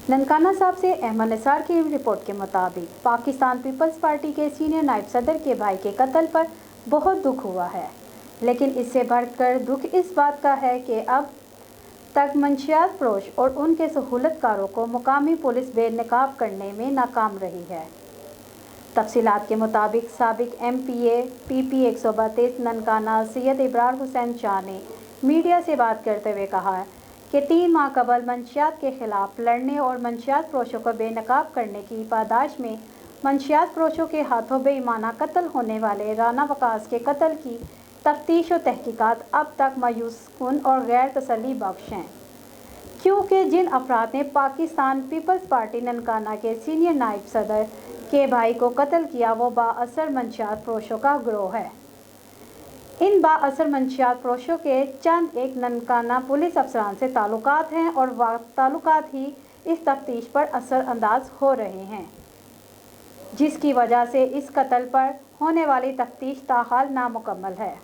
ननकाना साहब से अहमद निसार की रिपोर्ट के मुताबिक पाकिस्तान पीपल्स पार्टी के सीनियर नायब सदर के भाई के कत्ल पर बहुत दुख हुआ है, लेकिन इससे बढ़कर दुख इस बात का है कि अब तक मंशियात फरोश और उनके सहूलतकारों को मुकामी पुलिस बेनकाब करने में नाकाम रही है। तफसीलात के मुताबिक साबिक MPA PP 132 ननकाना सैयद इब्रार हुसैन शाह ने मीडिया से बात करते हुए कहा कि 3 माह कबल मंशियात के खिलाफ लड़ने और मंशियात फरोशों को बेनकाब करने की पादाश में मंशियात फरोशों के हाथों बेईमाना कत्ल होने वाले राना वकास के कत्ल की तफ्तीश और तहकीकात अब तक मायूसकुन और गैर तसल्ली बख्श हैं, क्योंकि जिन अफराद ने पाकिस्तान पीपल्स पार्टी ननकाना के सीनियर नायब सदर के भाई को कत्ल किया वो बाअसर मंशियात फरोशों का गिरोह है। इन बाअसर मंशियात फरोशों के चंद एक ननकाना पुलिस अफसरान से ताल्लुकात हैं और वह ताल्लुकात ही इस तफ्तीश पर असर अंदाज हो रहे हैं, जिसकी वजह से इस कत्ल पर होने वाली तफ्तीश ताहाल नामुकम्मल है।